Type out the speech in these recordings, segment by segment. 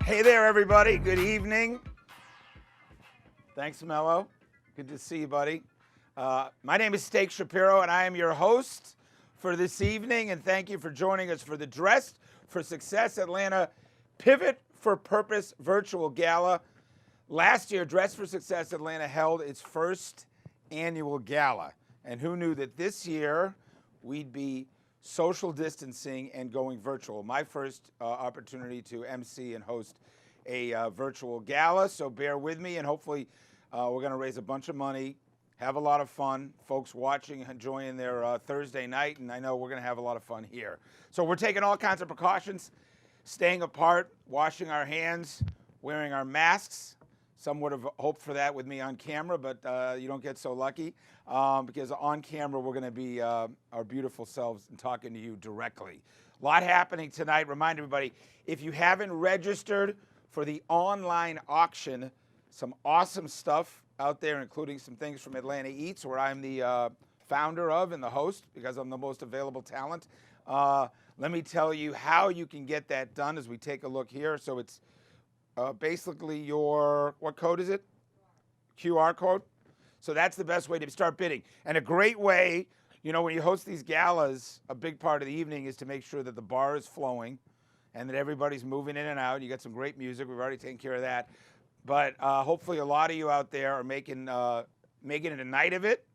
Hey there, everybody. Good evening. Thanks, Mello. Good to see you, buddy. My name is Steak Shapiro, and I am your host for this evening. And thank you for joining us for the Dressed for Success Atlanta Pivot for Purpose Virtual Gala. Last year, Dressed for Success Atlanta held its first annual gala. And who knew that this year we'd be social distancing and going virtual. My first opportunity to MC and host a virtual gala, so bear with me, and hopefully we're going to raise a bunch of money, have a lot of fun, folks watching, enjoying their Thursday night, and I know we're going to have a lot of fun here. So we're taking all kinds of precautions, staying apart, washing our hands, wearing our masks. Some would have hoped for that with me on camera, but you don't get so lucky because on camera we're going to be our beautiful selves and talking to you directly. A lot happening tonight. Remind everybody, if you haven't registered for the online auction, some awesome stuff out there, including some things from Atlanta Eats, where I'm the founder of and the host because I'm the most available talent. Let me tell you how you can get that done as we take a look here. So it's basically your, what code is it? QR code. So that's the best way to start bidding. And a great way, you know, when you host these galas, a big part of the evening is to make sure that the bar is flowing and that everybody's moving in and out. You got some great music. We've already taken care of that. But hopefully a lot of you out there are making it a night of it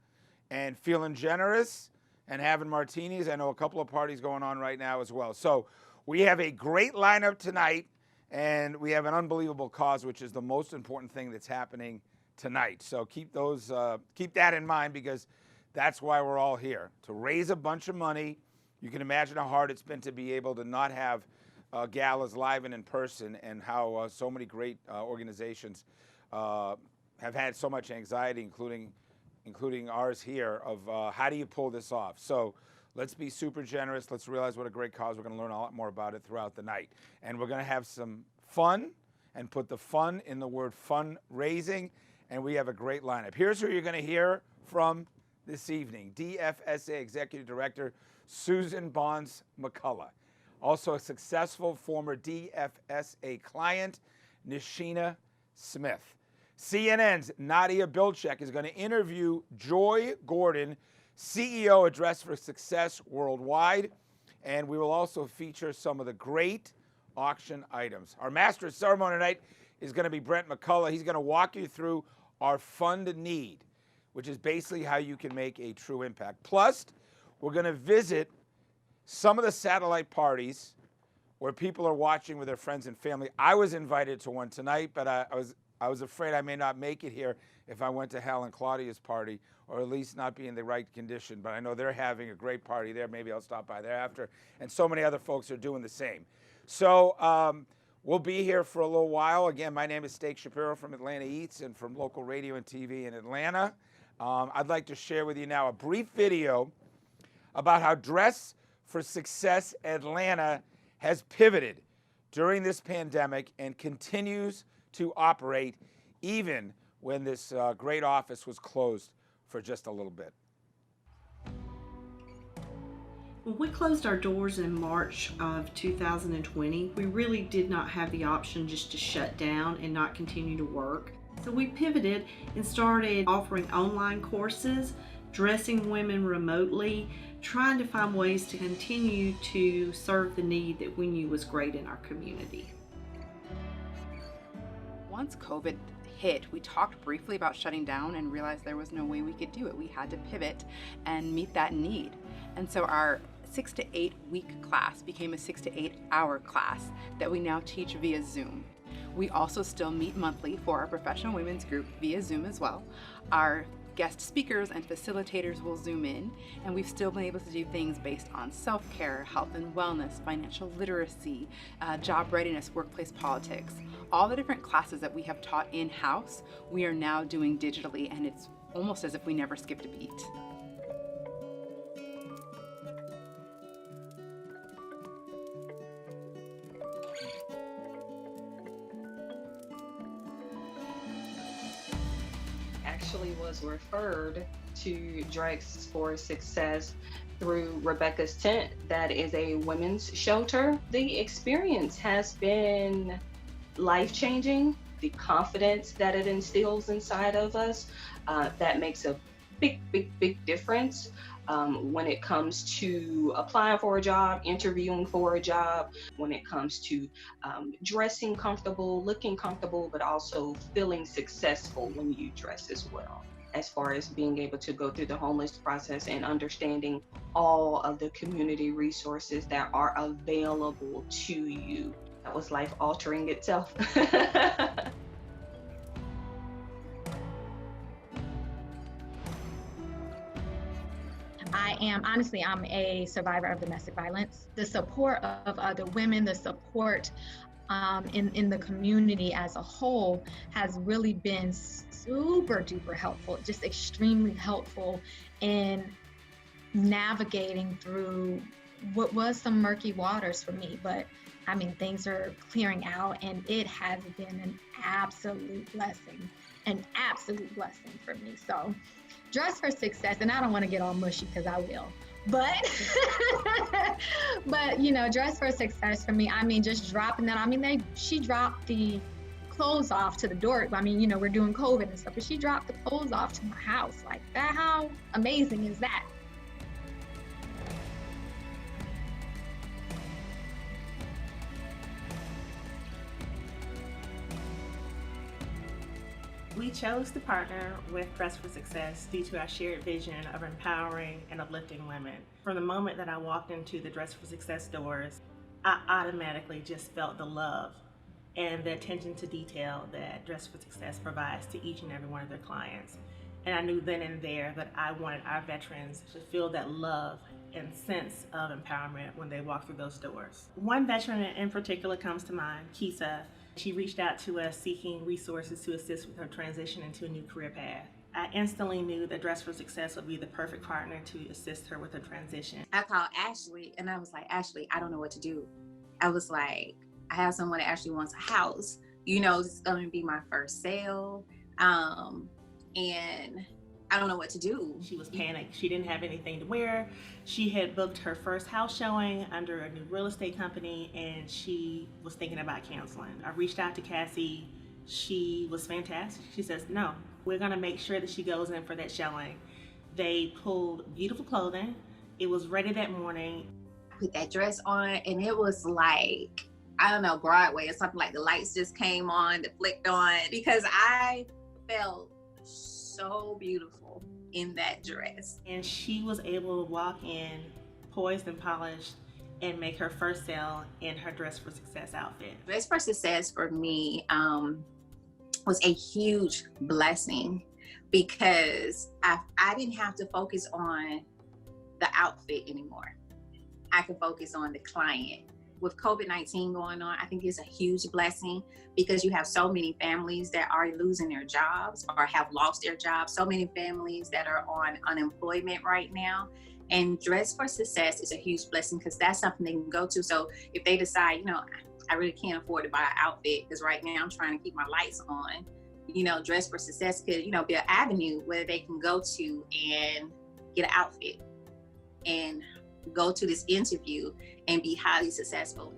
and feeling generous and having martinis. I know a couple of parties going on right now as well. So we have a great lineup tonight. And we have an unbelievable cause, which is the most important thing that's happening tonight. So keep that in mind because that's why we're all here, to raise a bunch of money. You can imagine how hard it's been to be able to not have galas live and in person, and how so many great organizations have had so much anxiety, including ours here, of how do you pull this off. So let's be super generous. Let's realize what a great cause. We're going to learn a lot more about it throughout the night. And we're going to have some fun and put the fun in the word fundraising. And we have a great lineup. Here's who you're going to hear from this evening. DFSA Executive Director Susan Bonds McCullough. Also a successful former DFSA client, Nishina Smith. CNN's Nadia Bilchek is going to interview Joy Gordon, CEO at Dressed for Success Worldwide, and we will also feature some of the great auction items. Our master of ceremony tonight is going to be Brent McCullough. He's going to walk you through our fund need, which is basically how you can make a true impact. Plus, we're going to visit some of the satellite parties where people are watching with their friends and family. I was invited to one tonight, but I was afraid I may not make it here if I went to Hal and Claudia's party, or at least not be in the right condition. But I know they're having a great party there. Maybe I'll stop by there after. And so many other folks are doing the same. So we'll be here for a little while. Again, my name is Steak Shapiro from Atlanta Eats and from local radio and TV in Atlanta. I'd like to share with you now a brief video about how Dress for Success Atlanta has pivoted during this pandemic and continues to operate even when this great office was closed for just a little bit. When we closed our doors in March of 2020, we really did not have the option just to shut down and not continue to work. So we pivoted and started offering online courses, dressing women remotely, trying to find ways to continue to serve the need that we knew was great in our community. Once COVID hit, we talked briefly about shutting down and realized there was no way we could do it. We had to pivot and meet that need. And so our 6 to 8 week class became a 6 to 8 hour class that we now teach via Zoom. We also still meet monthly for our professional women's group via Zoom as well. Our guest speakers and facilitators will Zoom in, and we've still been able to do things based on self-care, health and wellness, financial literacy, job readiness, workplace politics. All the different classes that we have taught in-house, we are now doing digitally, and it's almost as if we never skipped a beat. Actually was referred to Dressed for Success through Rebecca's Tent. That is a women's shelter. The experience has been life-changing. The confidence that it instills inside of us, that makes a big difference when it comes to applying for a job, interviewing for a job, when it comes to dressing comfortable, looking comfortable, but also feeling successful when you dress as well. As far as being able to go through the homeless process and understanding all of the community resources that are available to you. That was life altering itself. I'm a survivor of domestic violence. The support of other women, the support in the community as a whole has really been super duper helpful, just extremely helpful in navigating through what was some murky waters for me. But I mean, things are clearing out, and it has been an absolute blessing for me. So Dress for Success, and I don't want to get all mushy because I will, but Dress for Success for me, I mean, just dropping that. I mean, she dropped the clothes off to the door. I mean, we're doing COVID and stuff, but she dropped the clothes off to my house. Like that, how amazing is that? We chose to partner with Dress for Success due to our shared vision of empowering and uplifting women. From the moment that I walked into the Dress for Success doors, I automatically just felt the love and the attention to detail that Dress for Success provides to each and every one of their clients. And I knew then and there that I wanted our veterans to feel that love and sense of empowerment when they walk through those doors. One veteran in particular comes to mind, Kisa. She reached out to us seeking resources to assist with her transition into a new career path. I instantly knew that Dress for Success would be the perfect partner to assist her with her transition. I called Ashley and I was like, Ashley, I don't know what to do. I was like, I have someone that actually wants a house. It's going to be my first sale. And I don't know what to do. She was panicked. She didn't have anything to wear. She had booked her first house showing under a new real estate company, and she was thinking about canceling. I reached out to Cassie. She was fantastic. She says, no, we're gonna make sure that she goes in for that showing. They pulled beautiful clothing. It was ready that morning. Put that dress on, and it was like, I don't know, Broadway or something. Like the lights just came on, that flicked on, because I felt so beautiful in that dress. And she was able to walk in poised and polished and make her first sale in her Dress for Success outfit. Dress for Success for me was a huge blessing because I didn't have to focus on the outfit anymore. I could focus on the client. With COVID-19 going on, I think it's a huge blessing because you have so many families that are losing their jobs or have lost their jobs. So many families that are on unemployment right now. And Dress for Success is a huge blessing because that's something they can go to. So if they decide, I really can't afford to buy an outfit because right now I'm trying to keep my lights on, Dress for Success could, be an avenue where they can go to and get an outfit and go to this interview and be highly successful.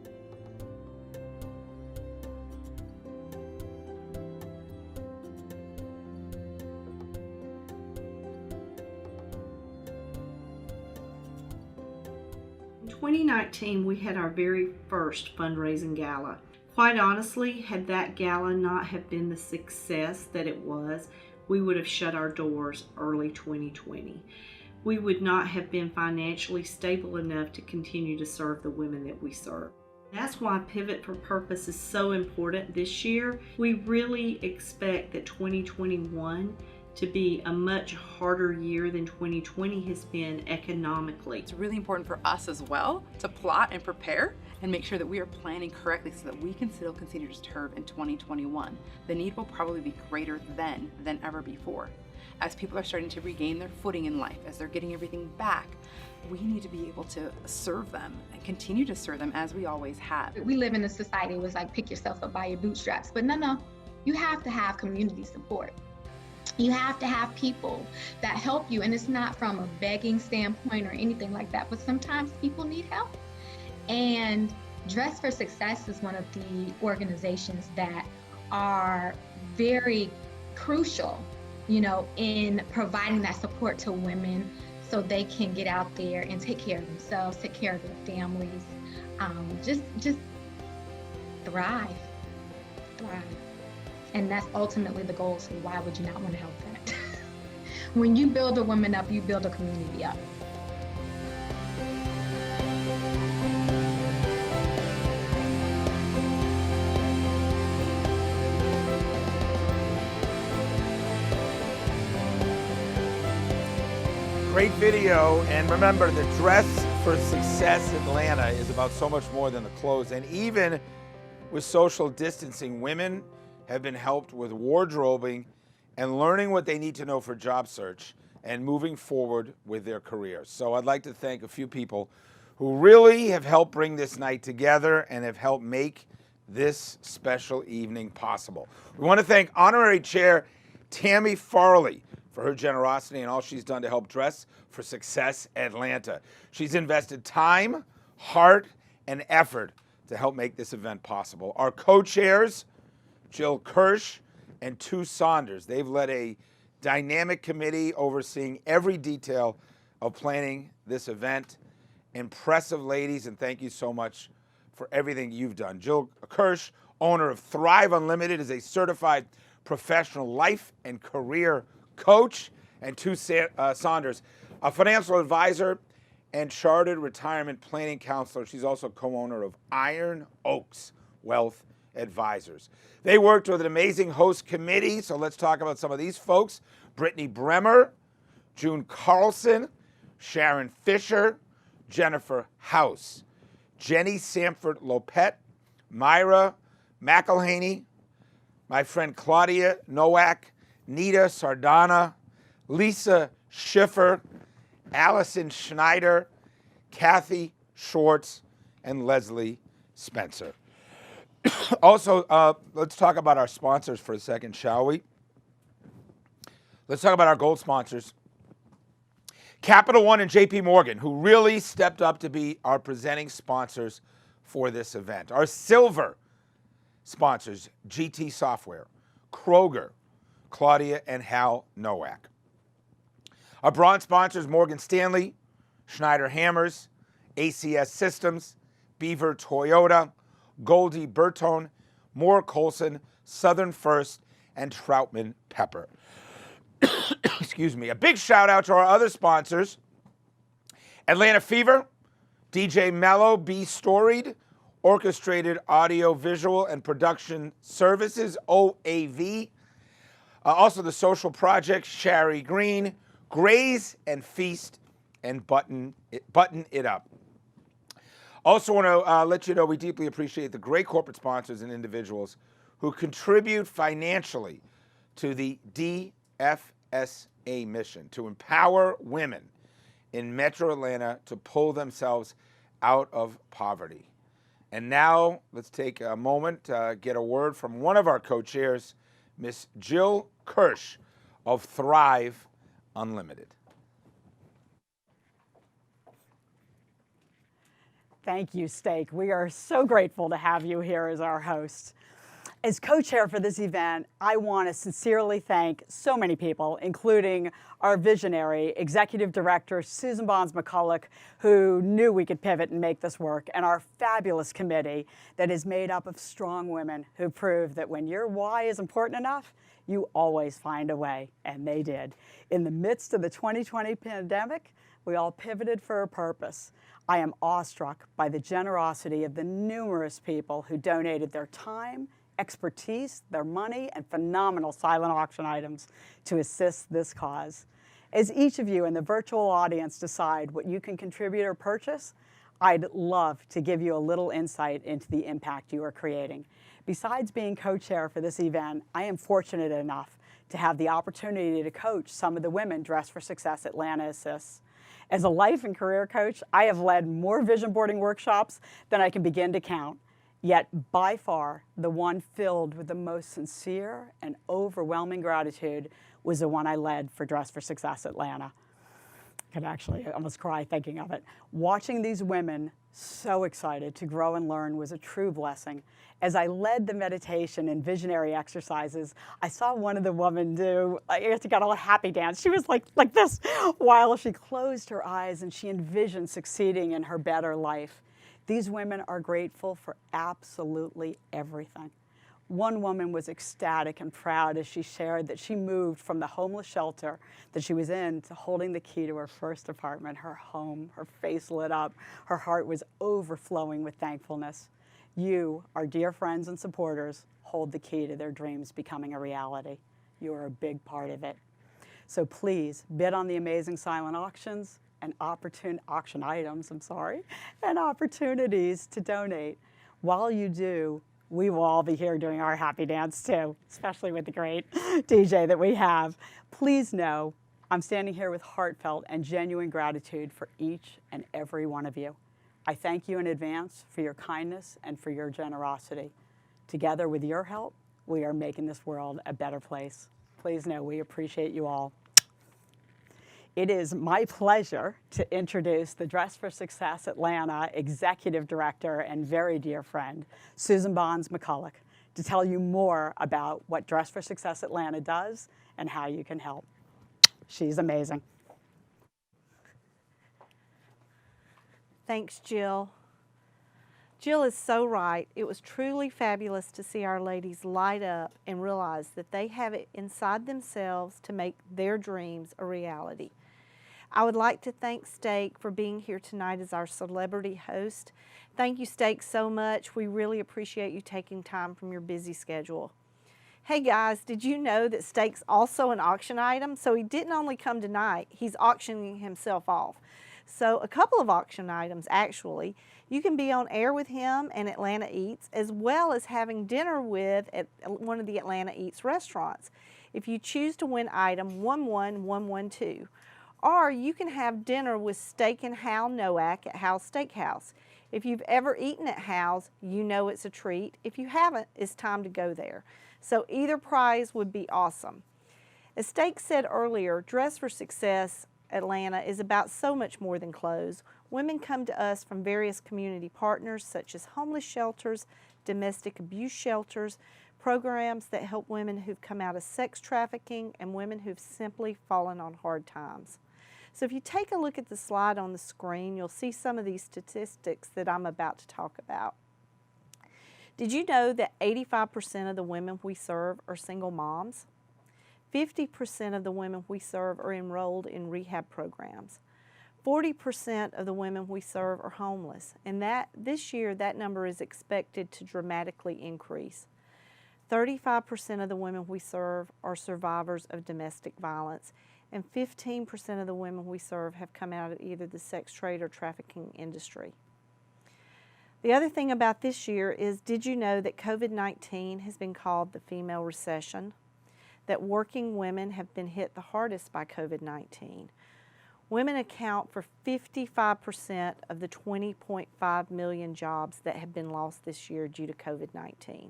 In 2019, we had our very first fundraising gala. Quite honestly, had that gala not have been the success that it was, we would have shut our doors early 2020. We would not have been financially stable enough to continue to serve the women that we serve. That's why Pivot for Purpose is so important this year. We really expect that 2021 to be a much harder year than 2020 has been economically. It's really important for us as well to plot and prepare and make sure that we are planning correctly so that we can still continue to serve in 2021. The need will probably be greater then than ever before. As people are starting to regain their footing in life, as they're getting everything back, we need to be able to serve them and continue to serve them as we always have. We live in a society where it's like, pick yourself up by your bootstraps. But no, you have to have community support. You have to have people that help you. And it's not from a begging standpoint or anything like that, but sometimes people need help. And Dress for Success is one of the organizations that are very crucial, in providing that support to women so they can get out there and take care of themselves, take care of their families, just thrive. And that's ultimately the goal, so why would you not want to help that? When you build a woman up, you build a community up. Great video, and remember, the Dress for Success Atlanta is about so much more than the clothes. And even with social distancing, women have been helped with wardrobing and learning what they need to know for job search and moving forward with their careers. So I'd like to thank a few people who really have helped bring this night together and have helped make this special evening possible. We want to thank Honorary Chair Tammy Farley for her generosity and all she's done to help Dress for Success Atlanta. She's invested time, heart, and effort to help make this event possible. Our co-chairs, Jill Kirsch and Tu Saunders, they've led a dynamic committee overseeing every detail of planning this event. Impressive ladies, and thank you so much for everything you've done. Jill Kirsch, owner of Thrive Unlimited, is a certified professional life and career coach, and Tu Saunders, a financial advisor and chartered retirement planning counselor. She's also co-owner of Iron Oaks Wealth Advisors. They worked with an amazing host committee, so let's talk about some of these folks. Brittany Bremer, June Carlson, Sharon Fisher, Jennifer House, Jenny Samford Lopet, Myra McElhaney, my friend Claudia Nowak, Nita Sardana, Lisa Schiffer, Allison Schneider, Kathy Schwartz, and Leslie Spencer. Also, let's talk about our sponsors for a second, shall we? Let's talk about our gold sponsors. Capital One and JP Morgan, who really stepped up to be our presenting sponsors for this event. Our silver sponsors, GT Software, Kroger, Claudia and Hal Nowak. Our bronze sponsors, Morgan Stanley, Schneider Hammers, ACS Systems, Beaver Toyota, Goldie Bertone, Moore Colson, Southern First, and Troutman Pepper. Excuse me. A big shout out to our other sponsors, Atlanta Fever, DJ Mello, B Storied, Orchestrated Audio, Visual, and Production Services, OAV. Also the Social Project, Shari Green, Graze and Feast, and Button It Up. Also want to let you know we deeply appreciate the great corporate sponsors and individuals who contribute financially to the DFSA mission to empower women in Metro Atlanta to pull themselves out of poverty. And now let's take a moment to get a word from one of our co-chairs, Miss Jill Kirsch of Thrive Unlimited. Thank you, Steak. We are so grateful to have you here as our host. As co-chair for this event, I want to sincerely thank so many people, including our visionary executive director, Susan Bonds-McCulloch, who knew we could pivot and make this work, and our fabulous committee that is made up of strong women who prove that when your why is important enough, you always find a way, and they did. In the midst of the 2020 pandemic, we all pivoted for a purpose. I am awestruck by the generosity of the numerous people who donated their time, expertise, their money, and phenomenal silent auction items to assist this cause. As each of you in the virtual audience decide what you can contribute or purchase, I'd love to give you a little insight into the impact you are creating. Besides being co-chair for this event, I am fortunate enough to have the opportunity to coach some of the women Dress for Success Atlanta assists. As a life and career coach, I have led more vision boarding workshops than I can begin to count. Yet by far, the one filled with the most sincere and overwhelming gratitude was the one I led for Dress for Success Atlanta. I could actually almost cry thinking of it. Watching these women So excited to grow and learn was a true blessing. As I led the meditation and visionary exercises, I saw one of the women do, I guess she got a happy dance. She was like this while she closed her eyes and she envisioned succeeding in her better life. These women are grateful for absolutely everything. One woman was ecstatic and proud as she shared that she moved from the homeless shelter that she was in to holding the key to her first apartment, her home. Her face lit up. Her heart was overflowing with thankfulness. You, our dear friends and supporters, hold the key to their dreams becoming a reality. You are a big part of it. So please bid on the amazing silent auctions and auction items, and opportunities to donate. While you do, we will all be here doing our happy dance too, especially with the great DJ that we have. Please know I'm standing here with heartfelt and genuine gratitude for each and every one of you. I thank you in advance for your kindness and for your generosity. Together with your help, we are making this world a better place. Please know we appreciate you all. It is my pleasure to introduce the Dress for Success Atlanta Executive Director and very dear friend, Susan Bonds McCulloch, to tell you more about what Dress for Success Atlanta does and how you can help. She's amazing. Thanks, Jill. Jill is so right. It was truly fabulous to see our ladies light up and realize that they have it inside themselves to make their dreams a reality. I would like to thank Steak for being here tonight as our celebrity host. Thank you, Steak, so much. We really appreciate you taking time from your busy schedule. Hey guys, did you know that Steak's also an auction item? So he didn't only come tonight, he's auctioning himself off. So a couple of auction items, actually. You can be on air with him and Atlanta Eats, as well as having dinner with at one of the Atlanta Eats restaurants, if you choose to win item 11112. Or you can have dinner with Steak and Hal Nowak at Hal's Steakhouse. If you've ever eaten at Hal's, you know it's a treat. If you haven't, it's time to go there. So either prize would be awesome. As Steak said earlier, Dress for Success Atlanta is about so much more than clothes. Women come to us from various community partners such as homeless shelters, domestic abuse shelters, programs that help women who've come out of sex trafficking, and women who've simply fallen on hard times. So if you take a look at the slide on the screen, you'll see some of these statistics that I'm about to talk about. Did you know that 85% of the women we serve are single moms? 50% of the women we serve are enrolled in rehab programs. 40% of the women we serve are homeless, and this year that number is expected to dramatically increase. 35% of the women we serve are survivors of domestic violence, and 15% of the women we serve have come out of either the sex trade or trafficking industry. The other thing about this year is, did you know that COVID-19 has been called the female recession? That working women have been hit the hardest by COVID-19. Women account for 55% of the 20.5 million jobs that have been lost this year due to COVID-19.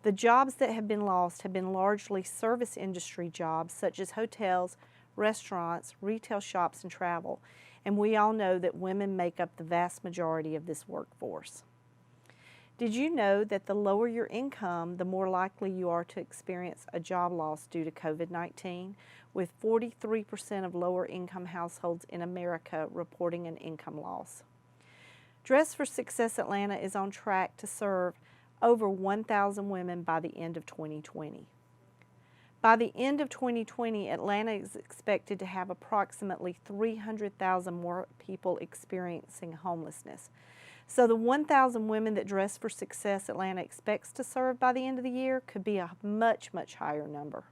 The jobs that have been lost have been largely service industry jobs such as hotels, restaurants, retail shops, and travel. And we all know that women make up the vast majority of this workforce. Did you know that the lower your income, the more likely you are to experience a job loss due to COVID-19, with 43% of lower income households in America reporting an income loss? Dress for Success Atlanta is on track to serve over 1,000 women by the end of 2020. By the end of 2020, Atlanta is expected to have approximately 300,000 more people experiencing homelessness. So the 1,000 women that Dress for Success Atlanta expects to serve by the end of the year could be a much, much higher number.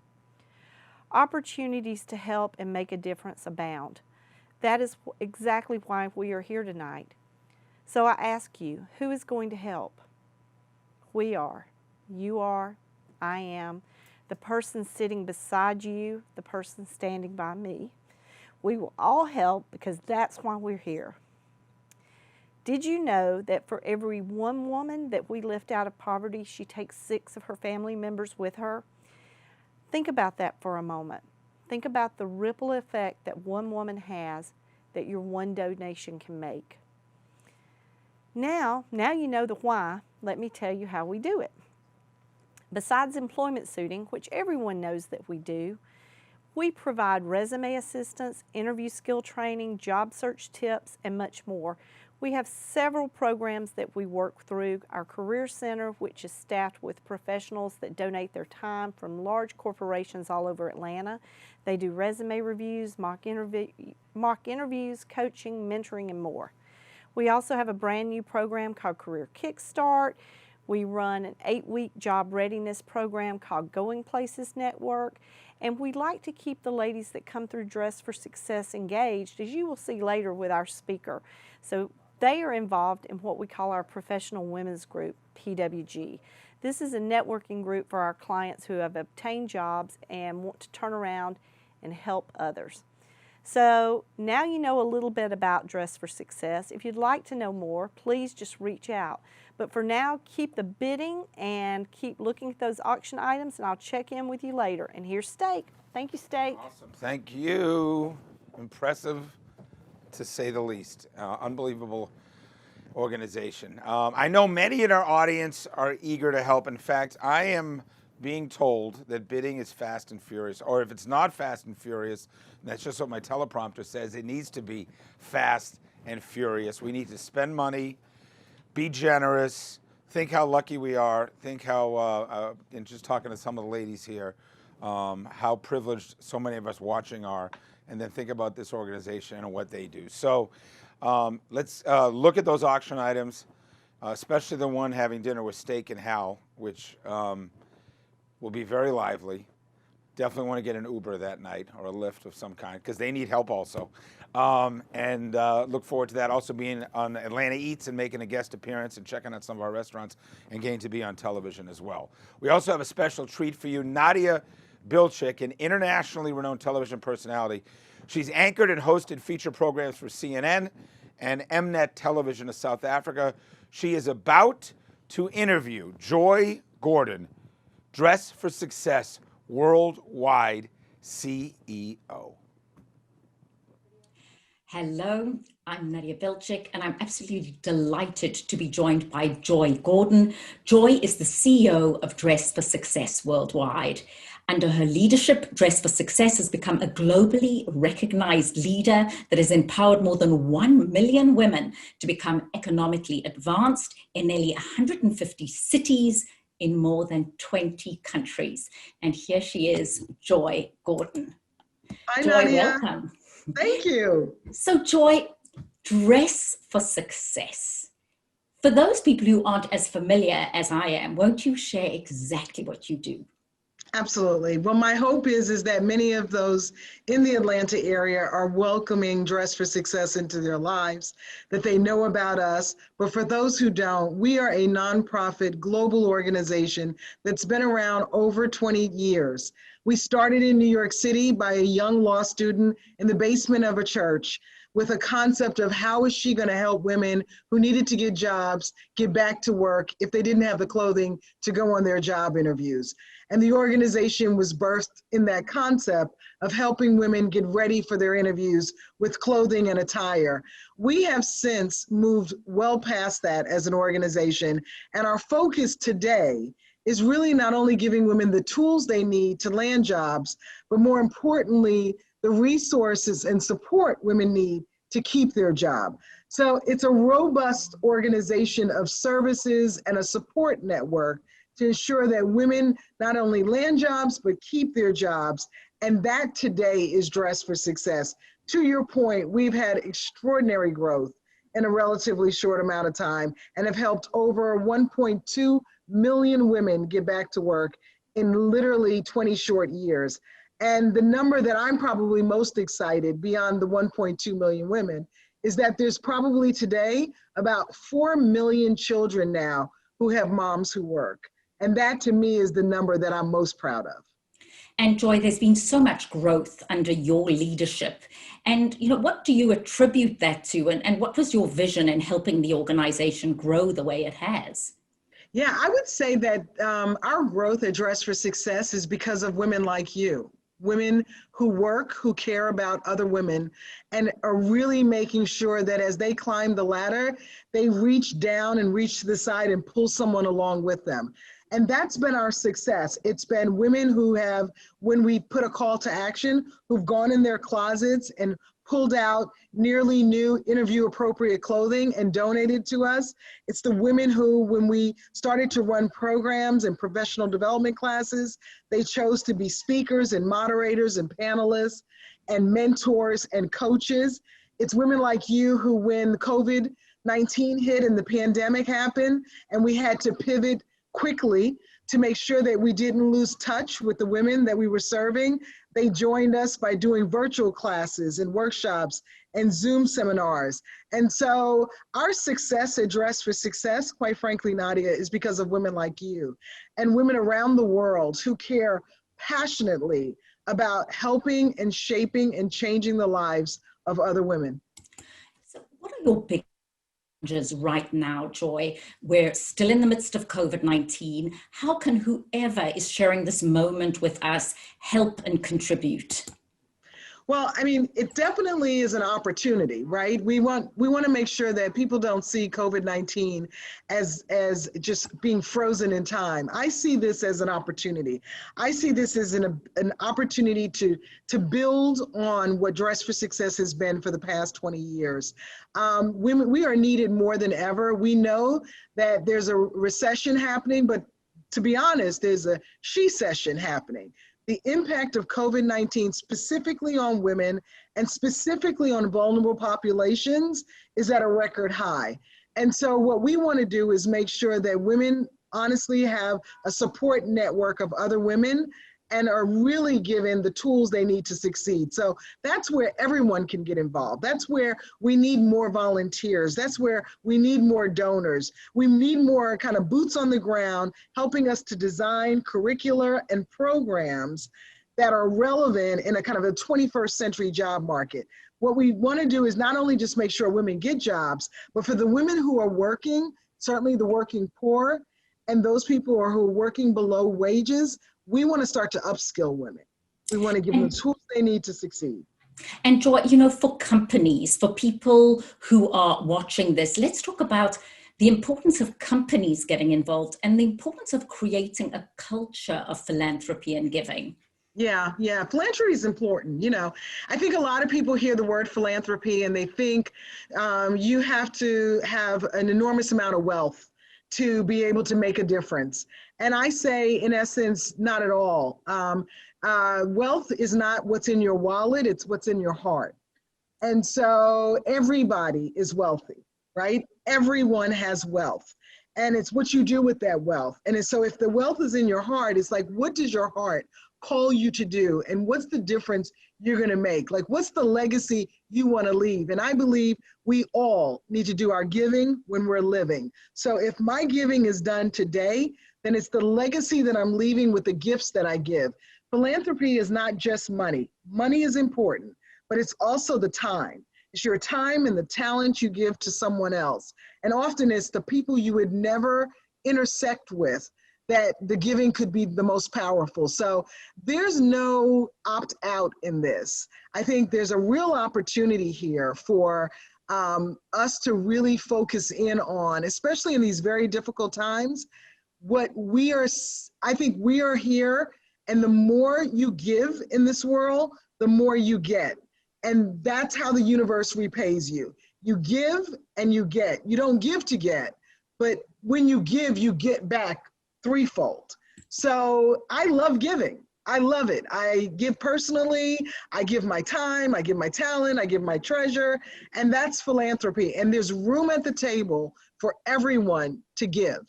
Opportunities to help and make a difference abound. That is exactly why we are here tonight. So I ask you, who is going to help? We are. You are. I am. The person sitting beside you, the person standing by me. We will all help because that's why we're here. Did you know that for every one woman that we lift out of poverty, she takes 6 of her family members with her? Think about that for a moment. Think about the ripple effect that one woman has that your one donation can make. Now you know the why. Let me tell you how we do it. Besides employment suiting, which everyone knows that we do, we provide resume assistance, interview skill training, job search tips, and much more. We have several programs that we work through. Our Career Center, which is staffed with professionals that donate their time from large corporations all over Atlanta. They do resume reviews, mock interviews, coaching, mentoring, and more. We also have a brand new program called Career Kickstart. We run an 8-week job readiness program called Going Places Network. And we like to keep the ladies that come through Dress for Success engaged, as you will see later with our speaker. So they are involved in what we call our Professional Women's Group, PWG. This is a networking group for our clients who have obtained jobs and want to turn around and help others. So now you know a little bit about Dress for Success. If you'd like to know more, please just reach out. But for now, keep the bidding and keep looking at those auction items, and I'll check in with you later. And here's Steak. Thank you, Steak. Awesome. Thank you. Impressive, to say the least. Unbelievable organization. I know many in our audience are eager to help. In fact, I am being told that bidding is fast and furious, or if it's not fast and furious, that's just what my teleprompter says, it needs to be fast and furious. We need to spend money, be generous, think how lucky we are, think how, and just talking to some of the ladies here, how privileged so many of us watching are, and then think about this organization and what they do. So let's look at those auction items, especially the one having dinner with Steak and Hal, which will be very lively. Definitely want to get an Uber that night or a Lyft of some kind because they need help also. And look forward to that. Also being on Atlanta Eats and making a guest appearance and checking out some of our restaurants and getting to be on television as well. We also have a special treat for you. Nadia Bilchik, an internationally renowned television personality. She's anchored and hosted feature programs for CNN and Mnet Television of South Africa. She is about to interview Joy Gordon, Dress for Success Worldwide CEO. Hello, I'm Nadia Bilchik, and I'm absolutely delighted to be joined by Joy Gordon. Joy is the CEO of Dress for Success Worldwide. Under her leadership, Dress for Success has become a globally recognized leader that has empowered more than 1 million women to become economically advanced in nearly 150 cities in more than 20 countries. And here she is, Joy Gordon. Hi, Joy, Nadia. welcome. Thank you. So Joy, Dress for Success. For those people who aren't as familiar as I am, won't you share exactly what you do? Absolutely. Well, my hope is that many of those in the Atlanta area are welcoming Dress for Success into their lives, that they know about us. But for those who don't, we are a nonprofit global organization that's been around over 20 years. We started in New York City by a young law student in the basement of a church with a concept of how is she going to help women who needed to get jobs get back to work if they didn't have the clothing to go on their job interviews. And the organization was birthed in that concept of helping women get ready for their interviews with clothing and attire. We have since moved well past that as an organization, and our focus today is really not only giving women the tools they need to land jobs, but more importantly, the resources and support women need to keep their job. So it's a robust organization of services and a support network to ensure that women not only land jobs, but keep their jobs. And that today is Dress for Success. To your point, we've had extraordinary growth in a relatively short amount of time and have helped over 1.2 million women get back to work in literally 20 short years. And the number that I'm probably most excited beyond the 1.2 million women is that there's probably today about 4 million children now who have moms who work. And that to me is the number that I'm most proud of. And Joy, there's been so much growth under your leadership. And what do you attribute that to? And what was your vision in helping the organization grow the way it has? Yeah, I would say that our growth at Dress for Success is because of women like you. women who work, who care about other women, and are really making sure that as they climb the ladder, they reach down and reach to the side and pull someone along with them. And that's been our success. It's been women who have, when we put a call to action, who've gone in their closets and pulled out nearly new interview appropriate clothing and donated to us. It's the women who, when we started to run programs and professional development classes, they chose to be speakers and moderators and panelists and mentors and coaches. It's women like you who, when COVID-19 hit and the pandemic happened and we had to pivot quickly to make sure that we didn't lose touch with the women that we were serving, they joined us by doing virtual classes and workshops and Zoom seminars. And so our success at Dress for Success, quite frankly, Nadia, is because of women like you and women around the world who care passionately about helping and shaping and changing the lives of other women. So what are your big challenges right now, Joy? We're still in the midst of COVID-19. How can whoever is sharing this moment with us help and contribute? Well, I mean, it definitely is an opportunity, right? We want to make sure that people don't see COVID-19 as just being frozen in time. I see this as an opportunity. I see this as an opportunity to build on what Dress for Success has been for the past 20 years. Women, we are needed more than ever. We know that there's a recession happening, but to be honest, there's a she-cession happening. The impact of COVID-19 specifically on women and specifically on vulnerable populations is at a record high. And so what we want to do is make sure that women honestly have a support network of other women and are really given the tools they need to succeed. So that's where everyone can get involved. That's where we need more volunteers. That's where we need more donors. We need more kind of boots on the ground, helping us to design curricular and programs that are relevant in a kind of a 21st century job market. What we want to do is not only just make sure women get jobs, but for the women who are working, certainly the working poor, and those people who are working below wages, we want to start to upskill women. We want to give them the tools they need to succeed. And Joy, you know, for companies, for people who are watching this, let's talk about the importance of companies getting involved and the importance of creating a culture of philanthropy and giving. Yeah, philanthropy is important. You know, I think a lot of people hear the word philanthropy and they think you have to have an enormous amount of wealth to be able to make a difference. And I say, in essence, not at all. Wealth is not what's in your wallet, it's what's in your heart. And so everybody is wealthy, right? Everyone has wealth. And it's what you do with that wealth. And so if the wealth is in your heart, it's like, what does your heart call you to do? And what's the difference you're gonna make? Like, what's the legacy you wanna leave? And I believe we all need to do our giving when we're living. So if my giving is done today, then it's the legacy that I'm leaving with the gifts that I give. Philanthropy is not just money. Money is important, but it's also the time. It's your time and the talent you give to someone else. And often it's the people you would never intersect with that the giving could be the most powerful. So there's no opt out in this. I think there's a real opportunity here for us to really focus in on, especially in these very difficult times, what we are, I think we are here, and the more you give in this world, the more you get. And that's how the universe repays you. You give and you get. You don't give to get, but when you get back threefold. So I love giving. I love it. I give personally, I give my time, I give my talent, I give my treasure, and that's philanthropy. And there's room at the table for everyone to give.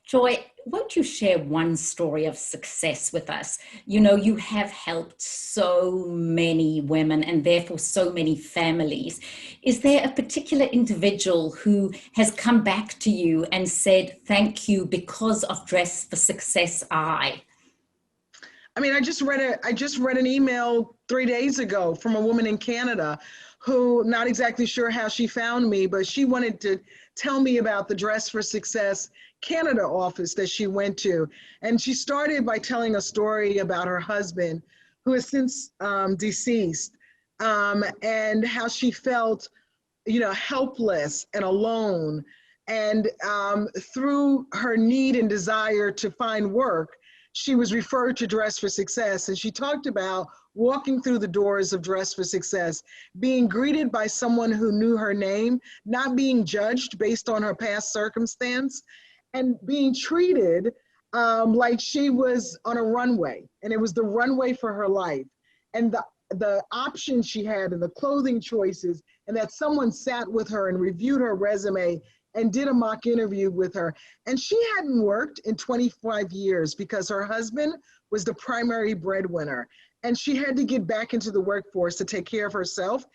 Joy, won't you share one story of success with us? You know, you have helped so many women and therefore so many families. Is there a particular individual who has come back to you and said, thank you because of Dress for Success I mean, I just read an email 3 days ago from a woman in Canada who, not exactly sure how she found me, but she wanted to tell me about the Dress for Success Canada office that she went to. And she started by telling a story about her husband who is since deceased, and how she felt, helpless and alone. And through her need and desire to find work, she was referred to Dress for Success. And she talked about walking through the doors of Dress for Success, being greeted by someone who knew her name, not being judged based on her past circumstance, and being treated like she was on a runway, and it was the runway for her life. And the options she had and the clothing choices, and that someone sat with her and reviewed her resume and did a mock interview with her. And she hadn't worked in 25 years because her husband was the primary breadwinner. And she had to get back into the workforce to take care of herself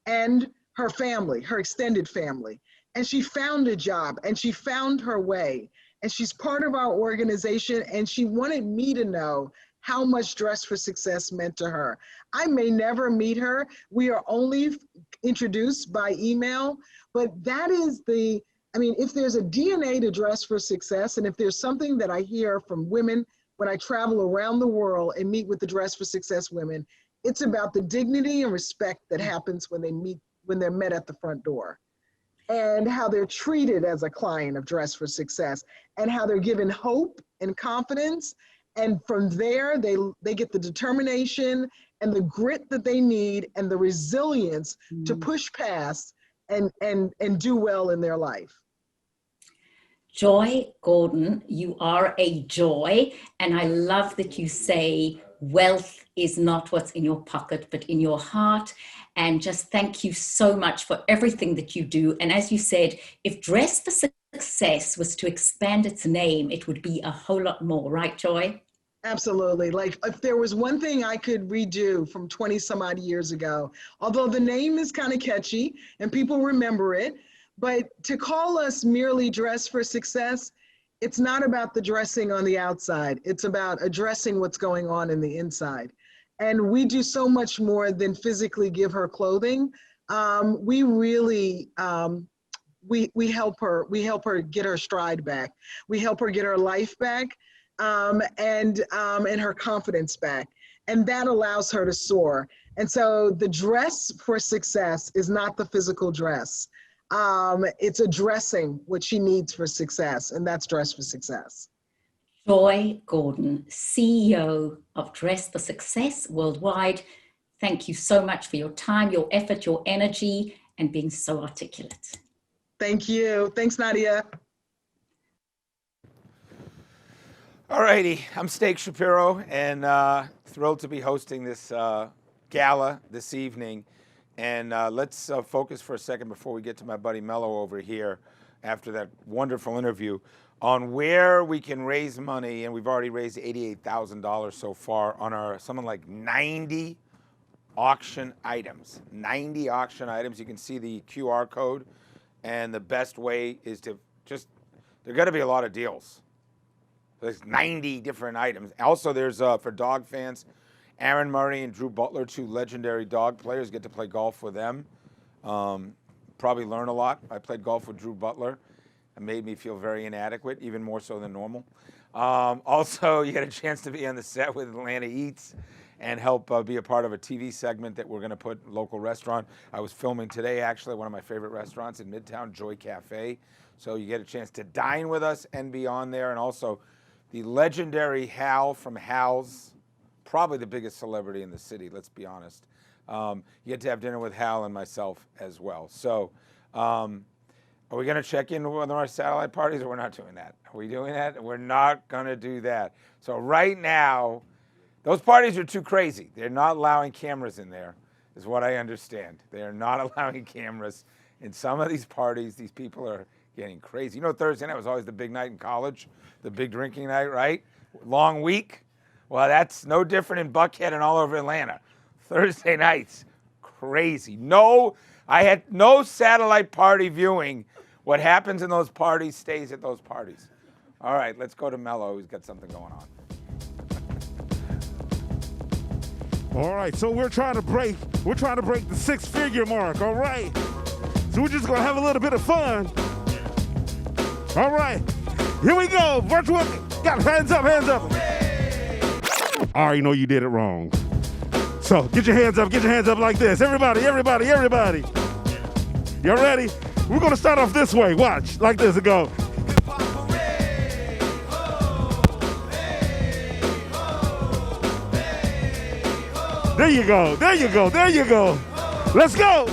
and her family, her extended family. And she found a job and she found her way. And she's part of our organization, and she wanted me to know how much Dress for Success meant to her. I may never meet her. We are only introduced by email, but that is if there's a DNA to Dress for Success, and if there's something that I hear from women when I travel around the world and meet with the Dress for Success women, it's about the dignity and respect that happens when they're met at the front door, and how they're treated as a client of Dress for Success, and how they're given hope and confidence. And from there, they get the determination and the grit that they need and the resilience to push past and do well in their life. Joy Gordon, you are a joy. And I love that you say wealth is not what's in your pocket, but in your heart. And just thank you so much for everything that you do. And as you said, if Dress for Success was to expand its name, it would be a whole lot more, right, Joy? Absolutely. Like, if there was one thing I could redo from 20 some odd years ago, although the name is kind of catchy and people remember it, but to call us merely Dress for Success, it's not about the dressing on the outside. It's about addressing what's going on in the inside. And we do so much more than physically give her clothing. We really, we help her get her stride back. We help her get her life back, and her confidence back. And that allows her to soar. And so the Dress for Success is not the physical dress. It's addressing what she needs for success, and that's Dress for Success. Joy Gordon, CEO of Dress for Success Worldwide. Thank you so much for your time, your effort, your energy, and being so articulate. Thank you. Thanks, Nadia. All righty, I'm Steak Shapiro, and thrilled to be hosting this gala this evening. And let's focus for a second before we get to my buddy Mello over here after that wonderful interview on where we can raise money. And we've already raised $88,000 so far on our something like 90 auction items. 90 auction items. You can see the QR code. And the best way is to just, there got to be a lot of deals. There's 90 different items. Also, there's, for dog fans, Aaron Murray and Drew Butler, two legendary dog players, get to play golf with them. Probably learn a lot. I played golf with Drew Butler. It made me feel very inadequate, even more so than normal. Also, you get a chance to be on the set with Atlanta Eats and help be a part of a TV segment that we're going to put local restaurant. I was filming today, actually, one of my favorite restaurants in Midtown, Joy Cafe. So you get a chance to dine with us and be on there. And also, the legendary Hal from Hal's, probably the biggest celebrity in the city, let's be honest. You get to have dinner with Hal and myself as well. So are we going to check in with our satellite parties, or we're not doing that? Are we doing that? We're not going to do that. So right now, those parties are too crazy. They're not allowing cameras in there, is what I understand. They are not allowing cameras in some of these parties. These people are getting crazy. You know, Thursday night was always the big night in college, the big drinking night, right? Long week. Well, that's no different in Buckhead and all over Atlanta. Thursday nights, crazy. I had no satellite party viewing. What happens in those parties stays at those parties. All right, let's go to Mello, who's got something going on. All right, so we're trying to break the six-figure mark, all right? So we're just gonna have a little bit of fun. All right, here we go, virtual, got hands up. I already know you did it wrong. So get your hands up like this. Everybody. Y'all ready? We're gonna start off this way. Watch, like this and go. There you go. Let's go.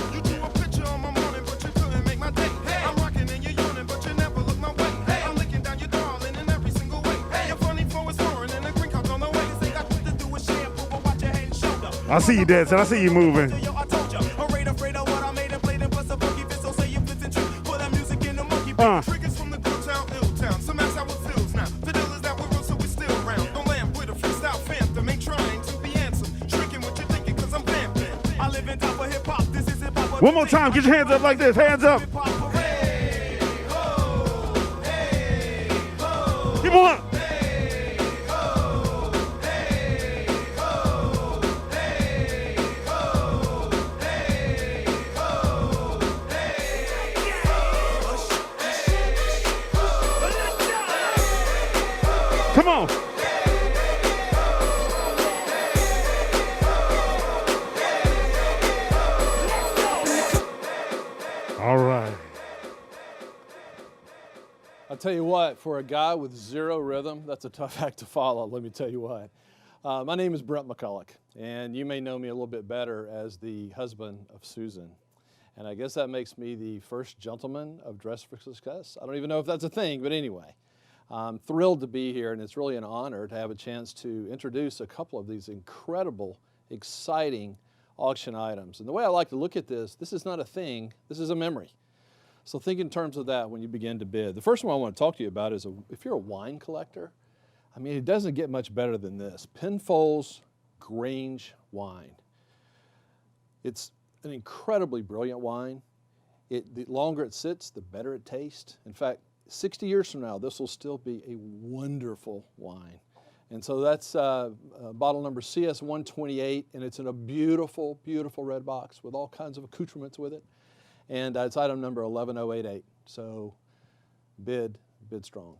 I see you dancing. I see you moving. One more time, get your hands up like this, hands up. Keep on. Come on. All right. I'll tell you what, for a guy with zero rhythm, that's a tough act to follow, let me tell you what. My name is Brent McCulloch, and you may know me a little bit better as the husband of Susan. And I guess that makes me the first gentleman of Dress for Success. I don't even know if that's a thing, but anyway. I'm thrilled to be here, and it's really an honor to have a chance to introduce a couple of these incredible, exciting auction items. And the way I like to look at this is not a thing, this is a memory. So think in terms of that when you begin to bid. The first one I want to talk to you about is if you're a wine collector, I mean, it doesn't get much better than this. Penfolds Grange wine. It's an incredibly brilliant wine. The longer it sits, the better it tastes. In fact, 60 years from now, this will still be a wonderful wine. And so that's bottle number CS128, and it's in a beautiful, beautiful red box with all kinds of accoutrements with it. And it's item number 11088. So bid strong.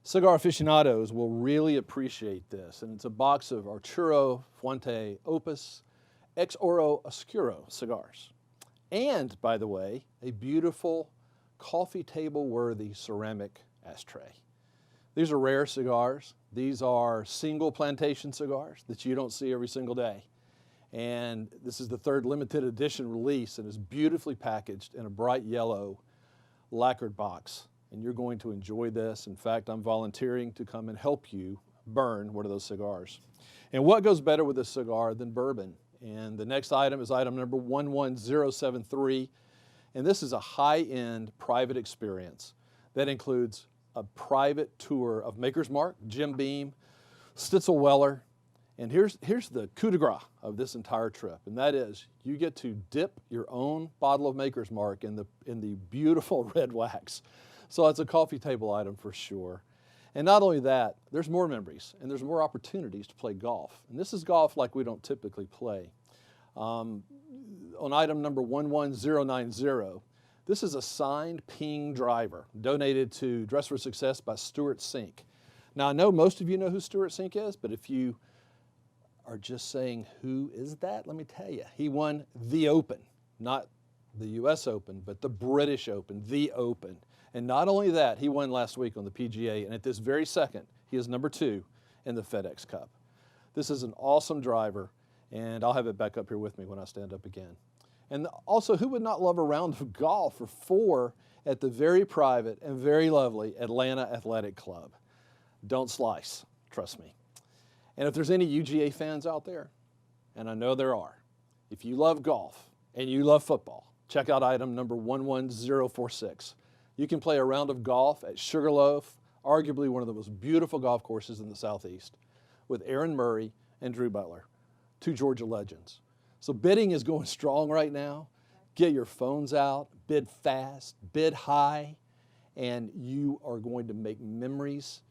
Cigar aficionados will really appreciate this. And it's a box of Arturo Fuente Opus Ex Oro Oscuro cigars. And, by the way, a beautiful coffee table worthy ceramic ashtray. These are rare cigars. These are single plantation cigars that you don't see every single day. And this is the third limited edition release, and is beautifully packaged in a bright yellow lacquered box. And you're going to enjoy this. In fact, I'm volunteering to come and help you burn one of those cigars. And what goes better with a cigar than bourbon? And the next item is item number 11073. And this is a high-end private experience that includes a private tour of Maker's Mark, Jim Beam, Stitzel Weller. And here's the coup de grace of this entire trip, and that is you get to dip your own bottle of Maker's Mark in the beautiful red wax. So it's a coffee table item for sure. And not only that, there's more memories and there's more opportunities to play golf. And this is golf like we don't typically play. On item number 11090, this is a signed Ping driver donated to Dress for Success by Stuart Sink. Now I know most of you know who Stuart Sink is, but if you are just saying, who is that? Let me tell you, he won the Open, not the US Open, but the British Open, the Open. And not only that, he won last week on the PGA, and at this very second, he is number 2 in the FedEx Cup. This is an awesome driver, and I'll have it back up here with me when I stand up again. And also, who would not love a round of golf for 4 at the very private and very lovely Atlanta Athletic Club? Don't slice, trust me. And if there's any UGA fans out there, and I know there are, if you love golf and you love football, check out item number 11046. You can play a round of golf at Sugarloaf, arguably one of the most beautiful golf courses in the Southeast, with Aaron Murray and Drew Butler, 2 Georgia legends. So bidding is going strong right now. Get your phones out, bid fast, bid high, and you are going to make memories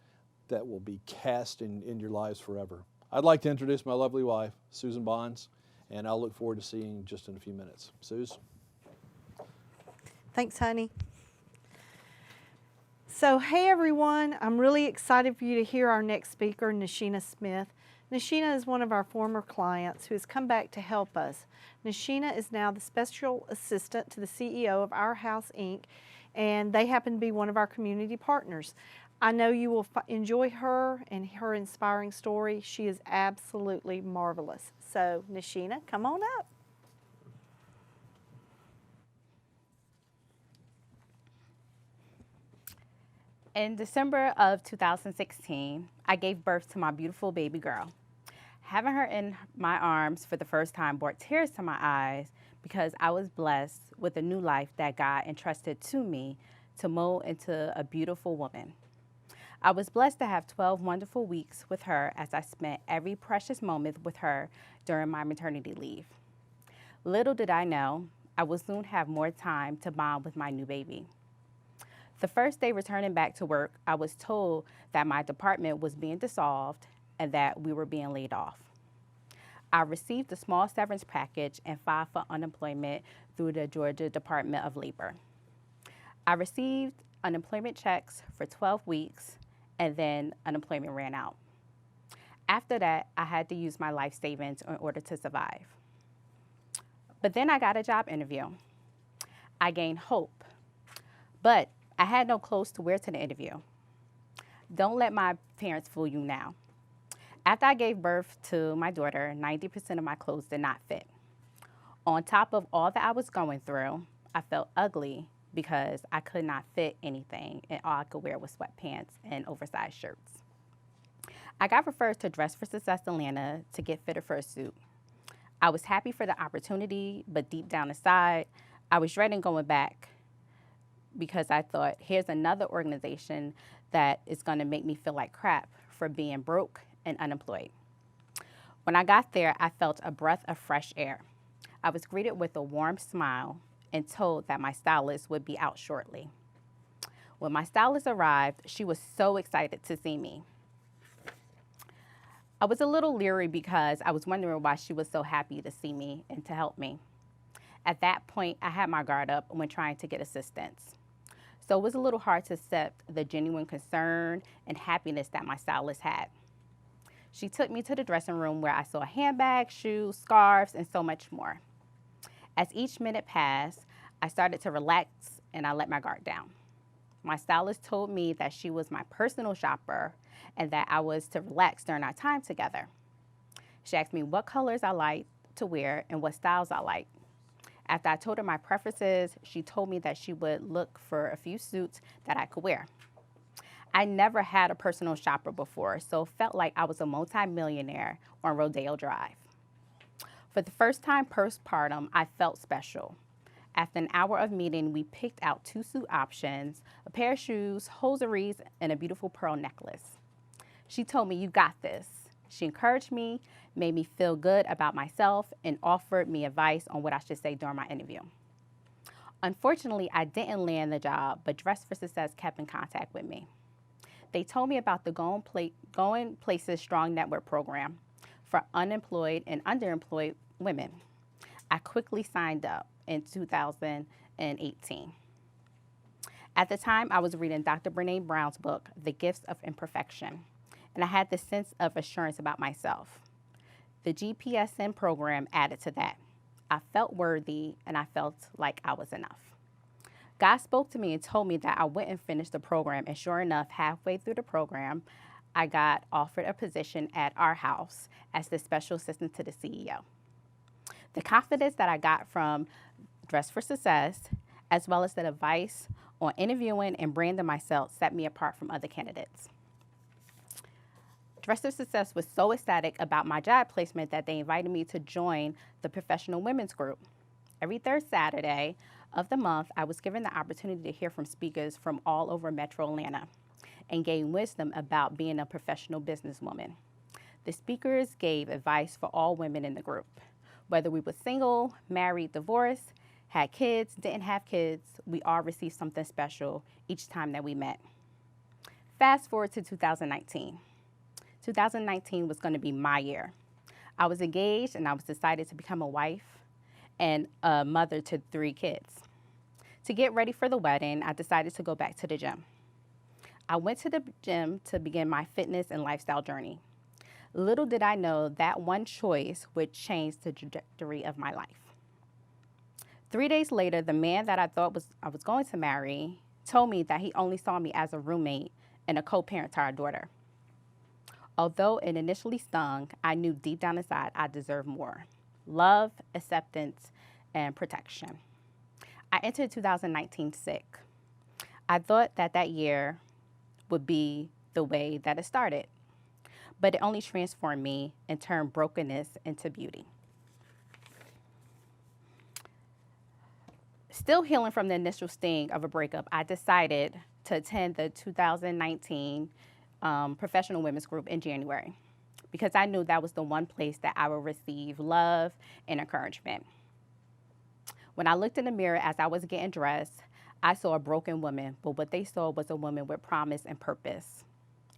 that will be cast in your lives forever. I'd like to introduce my lovely wife, Susan Bonds, and I'll look forward to seeing you just in a few minutes. Suze? Thanks, honey. So, hey everyone, I'm really excited for you to hear our next speaker, Nashina Smith. Nashina is one of our former clients who has come back to help us. Nashina is now the special assistant to the CEO of Our House Inc., and they happen to be one of our community partners. I know you will enjoy her and her inspiring story. She is absolutely marvelous. So, Nashina, come on up. In December of 2016, I gave birth to my beautiful baby girl. Having her in my arms for the first time brought tears to my eyes because I was blessed with a new life that God entrusted to me to mold into a beautiful woman. I was blessed to have 12 wonderful weeks with her as I spent every precious moment with her during my maternity leave. Little did I know, I would soon have more time to bond with my new baby. The first day returning back to work, I was told that my department was being dissolved and that we were being laid off. I received a small severance package and filed for unemployment through the Georgia Department of Labor. I received unemployment checks for 12 weeks and then unemployment ran out. After that, I had to use my life savings in order to survive. But then I got a job interview. I gained hope, but I had no clothes to wear to the interview. Don't let my parents fool you now. After I gave birth to my daughter, 90% of my clothes did not fit. On top of all that I was going through, I felt ugly because I could not fit anything and all I could wear was sweatpants and oversized shirts. I got referred to Dress for Success Atlanta to get fitted for a suit. I was happy for the opportunity, but deep down inside, I was dreading going back because I thought, here's another organization that is going to make me feel like crap for being broke and unemployed. When I got there, I felt a breath of fresh air. I was greeted with a warm smile and told that my stylist would be out shortly. When my stylist arrived, she was so excited to see me. I was a little leery because I was wondering why she was so happy to see me and to help me. At that point, I had my guard up when trying to get assistance. So it was a little hard to accept the genuine concern and happiness that my stylist had. She took me to the dressing room where I saw handbags, shoes, scarves, and so much more. As each minute passed, I started to relax and I let my guard down. My stylist told me that she was my personal shopper and that I was to relax during our time together. She asked me what colors I liked to wear and what styles I liked. After I told her my preferences, she told me that she would look for a few suits that I could wear. I never had a personal shopper before, so it felt like I was a multi-millionaire on Rodeo Drive. For the first time postpartum, I felt special. After an hour of meeting, we picked out 2 suit options, a pair of shoes, hosieries, and a beautiful pearl necklace. She told me, "You got this." She encouraged me, made me feel good about myself, and offered me advice on what I should say during my interview. Unfortunately, I didn't land the job, but Dress for Success kept in contact with me. They told me about the Going Places Strong Network program for unemployed and underemployed women. I quickly signed up in 2018. At the time, I was reading Dr. Brené Brown's book, The Gifts of Imperfection, and I had this sense of assurance about myself. The GPSN program added to that. I felt worthy and I felt like I was enough. God spoke to me and told me that I wouldn't finish the program, and sure enough, halfway through the program, I got offered a position at Our House as the special assistant to the CEO. The confidence that I got from Dress for Success, as well as the advice on interviewing and branding myself, set me apart from other candidates. Dress for Success was so ecstatic about my job placement that they invited me to join the Professional Women's Group. Every third Saturday of the month, I was given the opportunity to hear from speakers from all over Metro Atlanta and gain wisdom about being a professional businesswoman. The speakers gave advice for all women in the group. Whether we were single, married, divorced, had kids, didn't have kids, we all received something special each time that we met. Fast forward to 2019. 2019 was going to be my year. I was engaged and I was decided to become a wife and a mother to 3 kids. To get ready for the wedding, I decided to go back to the gym. I went to the gym to begin my fitness and lifestyle journey. Little did I know that one choice would change the trajectory of my life. 3 days later, the man that I thought I was going to marry told me that he only saw me as a roommate and a co-parent to our daughter. Although it initially stung, I knew deep down inside I deserved more: love, acceptance, and protection. I entered 2019 sick. I thought that year would be the way that it started, but it only transformed me and turned brokenness into beauty. Still healing from the initial sting of a breakup, I decided to attend the 2019 Professional Women's Group in January, because I knew that was the one place that I would receive love and encouragement. When I looked in the mirror as I was getting dressed, I saw a broken woman, but what they saw was a woman with promise and purpose.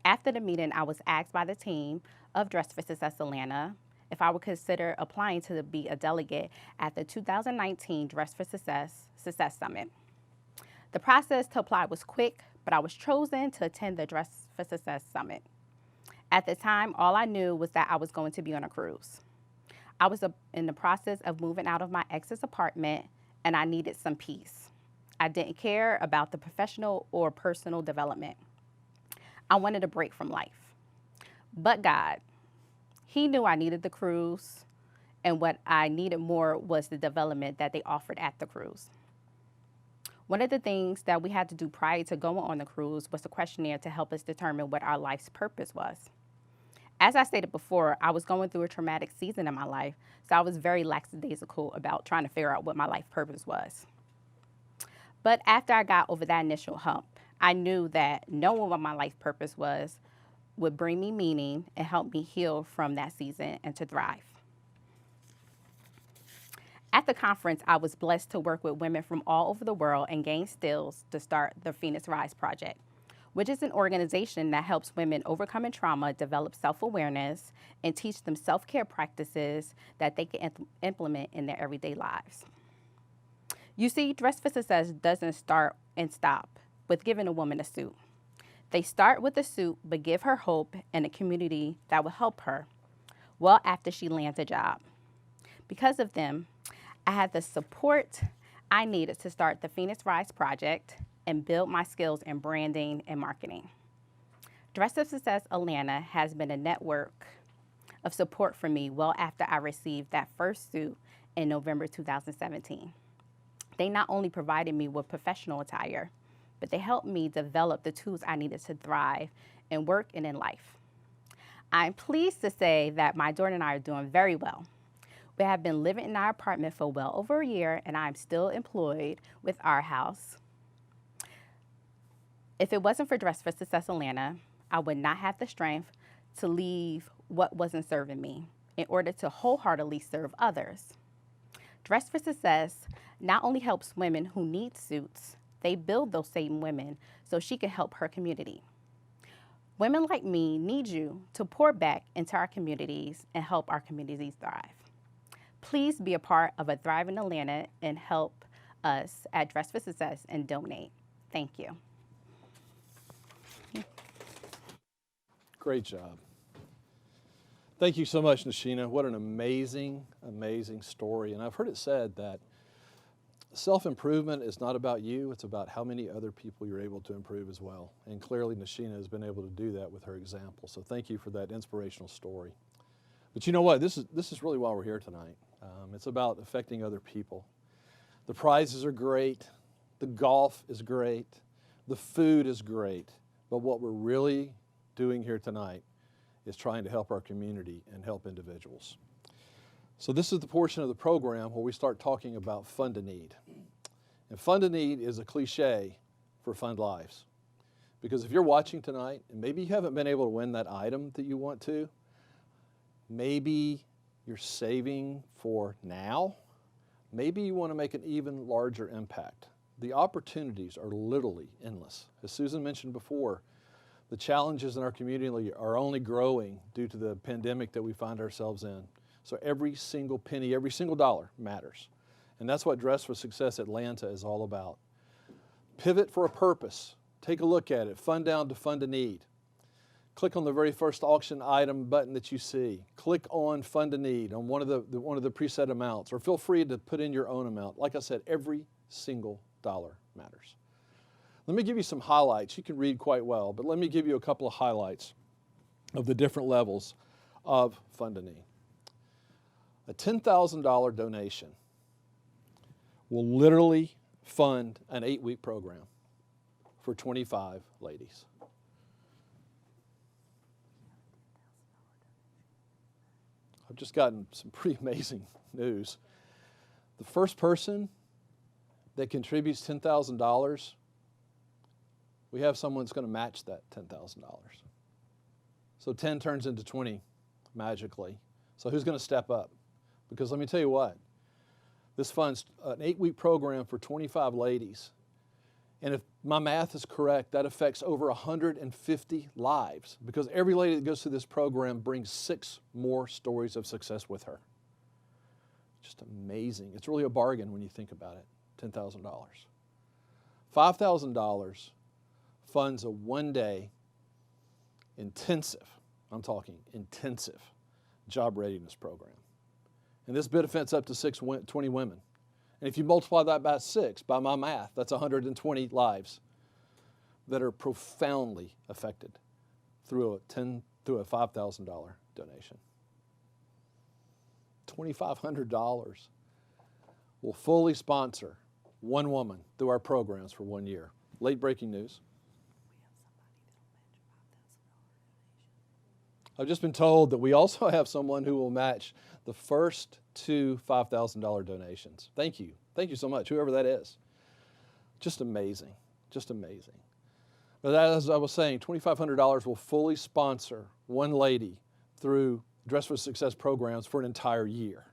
After the meeting, I was asked by the team of Dress for Success Atlanta if I would consider applying to be a delegate at the 2019 Dress for Success Summit. The process to apply was quick, but I was chosen to attend the Dress for Success Summit. At the time, all I knew was that I was going to be on a cruise. I was in the process of moving out of my ex's apartment, and I needed some peace. I didn't care about the professional or personal development. I wanted a break from life. But God, He knew I needed the cruise, and what I needed more was the development that they offered at the cruise. One of the things that we had to do prior to going on the cruise was a questionnaire to help us determine what our life's purpose was. As I stated before, I was going through a traumatic season in my life, so I was very lackadaisical about trying to figure out what my life purpose was. But after I got over that initial hump, I knew that knowing what my life purpose was would bring me meaning and help me heal from that season and to thrive. At the conference, I was blessed to work with women from all over the world and gain skills to start the Phoenix Rise Project, which is an organization that helps women overcoming trauma, develop self-awareness, and teach them self-care practices that they can implement in their everyday lives. You see, Dress for Success doesn't start and stop with giving a woman a suit. They start with a suit, but give her hope and a community that will help her well after she lands a job. Because of them, I had the support I needed to start the Phoenix Rise Project and build my skills in branding and marketing. Dress for Success Atlanta has been a network of support for me well after I received that first suit in November 2017. They not only provided me with professional attire, but they helped me develop the tools I needed to thrive in work and in life. I'm pleased to say that my daughter and I are doing very well. We have been living in our apartment for well over a year, and I'm still employed with Our House. If it wasn't for Dress for Success Atlanta, I would not have the strength to leave what wasn't serving me in order to wholeheartedly serve others. Dress for Success not only helps women who need suits, they build those same women so she can help her community. Women like me need you to pour back into our communities and help our communities thrive. Please be a part of a thriving Atlanta and help us at Dress for Success and donate. Thank you. Great job. Thank you so much, Nashina. What an amazing, amazing story. And I've heard it said that self-improvement is not about you, it's about how many other people you're able to improve as well. And clearly Nashina has been able to do that with her example. So thank you for that inspirational story. But you know what, this is really why we're here tonight. It's about affecting other people. The prizes are great, the golf is great, the food is great, but what we're really doing here tonight is trying to help our community and help individuals. So this is the portion of the program where we start talking about Fund a Need. And Fund a Need is a cliche for Fund Lives. Because if you're watching tonight, and maybe you haven't been able to win that item that you want to, maybe you're saving for now, maybe you want to make an even larger impact. The opportunities are literally endless. As Susan mentioned before, the challenges in our community are only growing due to the pandemic that we find ourselves in. So every single penny, every single dollar matters. And that's what Dress for Success Atlanta is all about. Pivot for a purpose. Take a look at it. Fund down to fund a need. click on the very first auction item button that you see. Click on Fund a Need on one of the preset amounts, or feel free to put in your own amount. Like I said, every single dollar matters. Let me give you some highlights. You can read quite well, but let me give you a couple of highlights of the different levels of Fund a Need. A $10,000 donation will literally fund an 8-week program for 25 ladies. I've just gotten some pretty amazing news. The first person that contributes $10,000, we have someone that's going to match that $10,000. So 10 turns into 20 magically. So who's going to step up? Because let me tell you what, this funds an 8-week program for 25 ladies. And if my math is correct, that affects over 150 lives, because every lady that goes through this program brings 6 more stories of success with her. Just amazing. It's really a bargain when you think about it, $10,000. $5,000 funds a 1-day intensive, I'm talking intensive, job readiness program. And this benefits up to 20 women. And if you multiply that by 6, by my math, that's 120 lives that are profoundly affected through a $5,000 donation. $2,500 will fully sponsor one woman through our programs for 1 year. Late breaking news. I've just been told that we also have someone who will match the first 2 $5,000 donations. Thank you. Thank you so much, whoever that is. Just amazing. Just amazing. But as I was saying, $2,500 will fully sponsor one lady through Dress for Success programs for an entire year.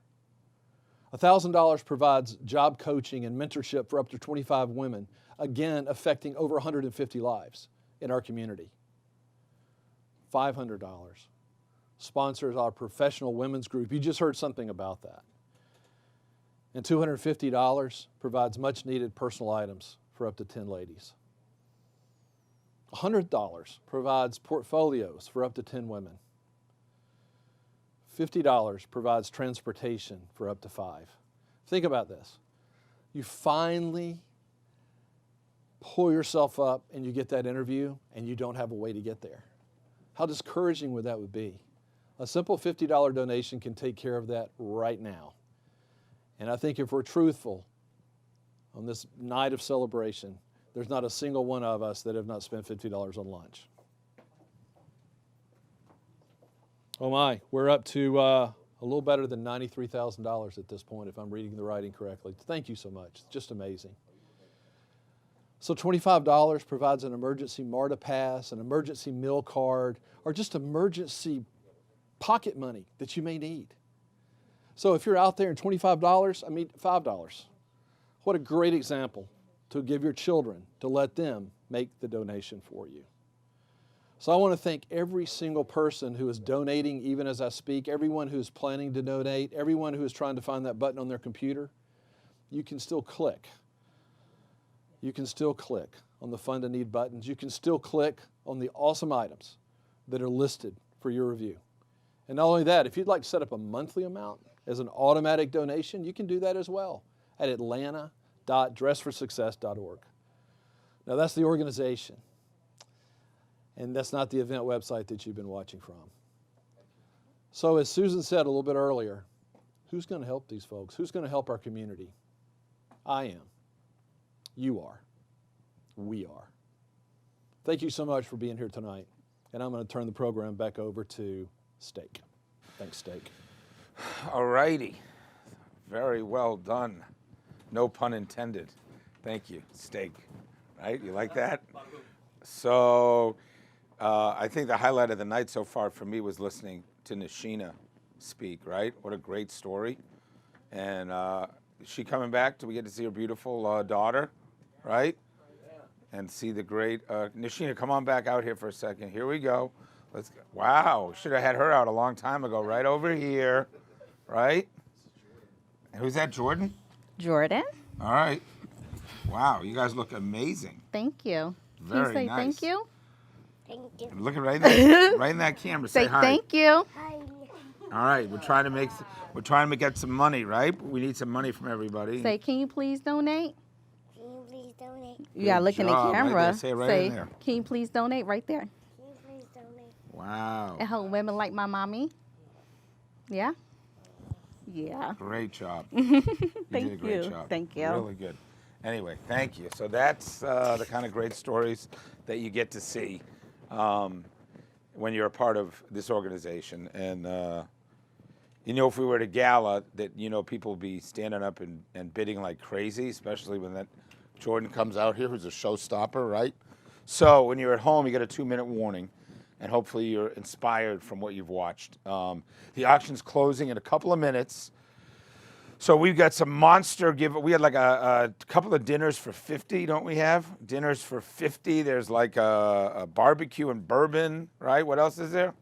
$1,000 provides job coaching and mentorship for up to 25 women, again affecting over 150 lives in our community. $500 sponsors our professional women's group. You just heard something about that. And $250 provides much needed personal items for up to 10 ladies. $100 provides portfolios for up to 10 women. $50 provides transportation for up to 5. Think about this. You finally pull yourself up and you get that interview and you don't have a way to get there. How discouraging would that be? A simple $50 donation can take care of that right now. And I think if we're truthful on this night of celebration, there's not a single one of us that have not spent $50 on lunch. Oh my, we're up to a little better than $93,000 at this point, if I'm reading the writing correctly. Thank you so much. Just amazing. So $25 provides an emergency MARTA pass, an emergency meal card, or just emergency pocket money that you may need. So if you're out there and $25, I mean $5. What a great example to give your children, to let them make the donation for you. So I want to thank every single person who is donating even as I speak, everyone who is planning to donate, everyone who is trying to find that button on their computer. You can still click. You can still click on the Fund a Need buttons. You can still click on the awesome items that are listed for your review. And not only that, if you'd like to set up a monthly amount as an automatic donation, you can do that as well at atlanta.dressforsuccess.org. Now that's the organization, and that's not the event website that you've been watching from. So as Susan said a little bit earlier, who's going to help these folks? Who's going to help our community? I am. You are. We are. Thank you so much for being here tonight. And I'm going to turn the program back over to Steak. Thanks, Steak. All righty. Very well done. No pun intended. Thank you, Steak. Right? You like that? So I think the highlight of the night so far for me was listening to Nashina speak, right? What a great story. And is she coming back? Do we get to see her beautiful daughter, right? And see the great, Nashina, come on back out here for a second. Here we go. Let's go. Wow, should have had her out a long time ago, right over here, right? Who's that, Jordan? Jordan. All right. Wow, you guys look amazing. Thank you. Very Can you say nice. thank you? Thank you. I'm looking right in that camera. Say hi. Thank you. Hi. All right, we're trying to get some money, right? We need some money from everybody. Say, can you please donate? Can you please donate? You gotta look in the job, right camera. there. Say it right in there. Can you please donate right there? Can you please donate? Wow. And help women like my mommy. Yeah? Yeah. Great job. You did a great you. job. Thank you. Really good. Anyway, thank you. So that's the kind of great stories that you get to see when you're a part of this organization. And if we were at a gala, that people would be standing up and bidding like crazy, especially when that Jordan comes out here, who's a showstopper, right? So when you're at home, you get a 2-minute warning, and hopefully you're inspired from what you've watched. The auction's closing in a couple of minutes. So we've got some monster we had like a couple of dinners for 50, don't we have? Dinners for 50. There's like a barbecue and bourbon, right? What else is there?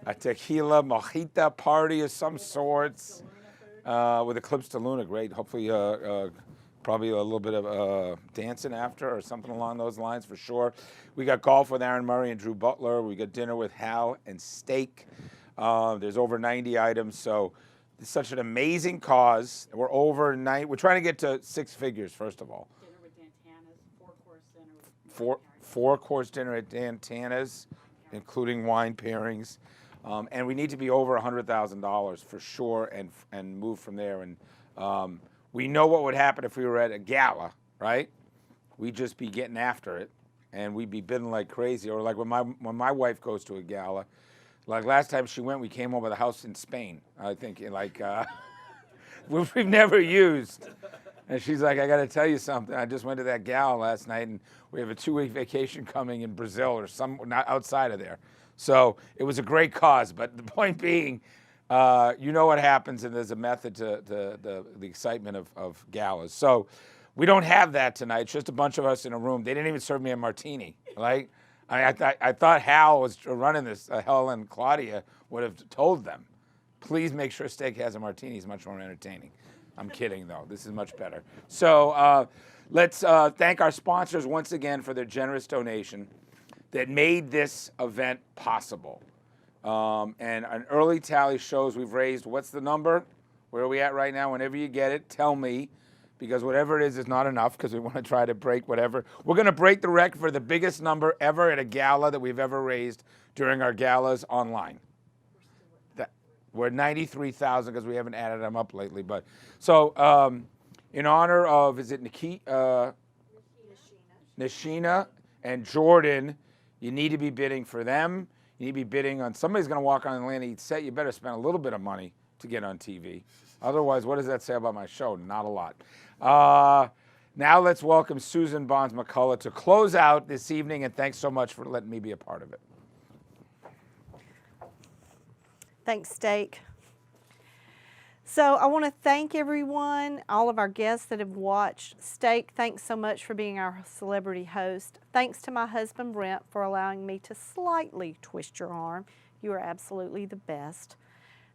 A tequila mojito party of some sorts with Eclipse to Luna. Great. Hopefully, probably a little bit of dancing after or something along those lines for sure. We got golf with Aaron Murray and Drew Butler. We got dinner with Hal and Steak. There's over 90 items. So it's such an amazing cause. We're over 90. We're trying to get to 6 figures, first of all. Dinner with Dan Tana's, 4-course dinner. Four-course dinner at Dan Tana's, including wine pairings. And we need to be over $100,000 for sure and move from there. And we know what would happen if we were at a gala, right? We'd just be getting after it, and we'd be bidding like crazy. Or like when my wife goes to a gala, like last time she went, we came home with a house in Spain, I think, we've never used. And she's like, I got to tell you something. I just went to that gala last night, and we have a 2-week vacation coming in Brazil or not outside of there. So it was a great cause, but the point being, you know what happens, and there's a method to the excitement of galas. So we don't have that tonight. It's just a bunch of us in a room. They didn't even serve me a martini, right? I thought Hal was running this. Hal and Claudia would have told them, please make sure Steak has a martini. It's much more entertaining. I'm kidding, though. This is much better. So let's thank our sponsors once again for their generous donation that made this event possible. And an early tally shows we've raised, what's the number? Where are we at right now? Whenever you get it, tell me, because whatever it is not enough, because we want to try to break whatever. We're going to break the record for the biggest number ever at a gala that we've ever raised during our galas online. We're at 93,000 because we haven't added them up lately. But so in honor of, is it Nishina and Jordan, you need to be bidding for them. You need to be bidding on, somebody's going to walk on the Atlanta Eats set. You better spend a little bit of money to get on TV. Otherwise, what does that say about my show? Not a lot. Now let's welcome Susan Bonds McCullough to close out this evening, and thanks so much for letting me be a part of it. Thanks, Steak. So I want to thank everyone, all of our guests that have watched. Steak, thanks so much for being our celebrity host. Thanks to my husband, Brent, for allowing me to slightly twist your arm. You are absolutely the best.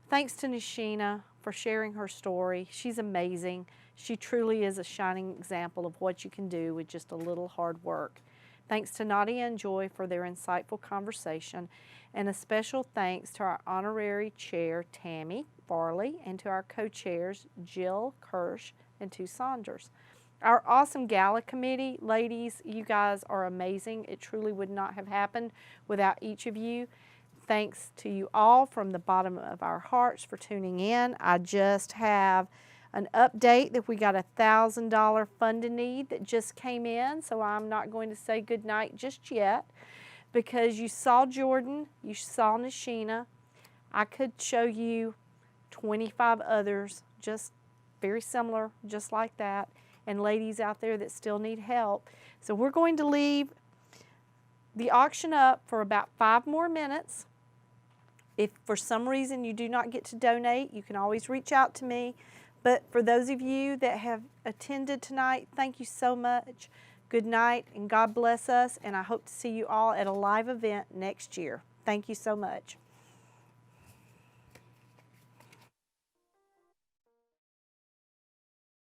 Thanks to Nishina for sharing her story. She's amazing. She truly is a shining example of what you can do with just a little hard work. Thanks to Nadia and Joy for their insightful conversation. And a special thanks to our honorary chair, Tammy Farley, and to our co-chairs, Jill Kirsch and 2 Saunders. Our awesome gala committee, ladies, you guys are amazing. It truly would not have happened without each of you. Thanks to you all from the bottom of our hearts for tuning in. I just have an update that we got a $1,000 funding need that just came in, so I'm not going to say goodnight just yet, because you saw Jordan, you saw Nishina. I could show you 25 others just very similar, just like that, and ladies out there that still need help. So we're going to leave the auction up for about 5 more minutes. If for some reason you do not get to donate, you can always reach out to me. But for those of you that have attended tonight, thank you so much. Good night, and God bless us, and I hope to see you all at a live event next year. Thank you so much.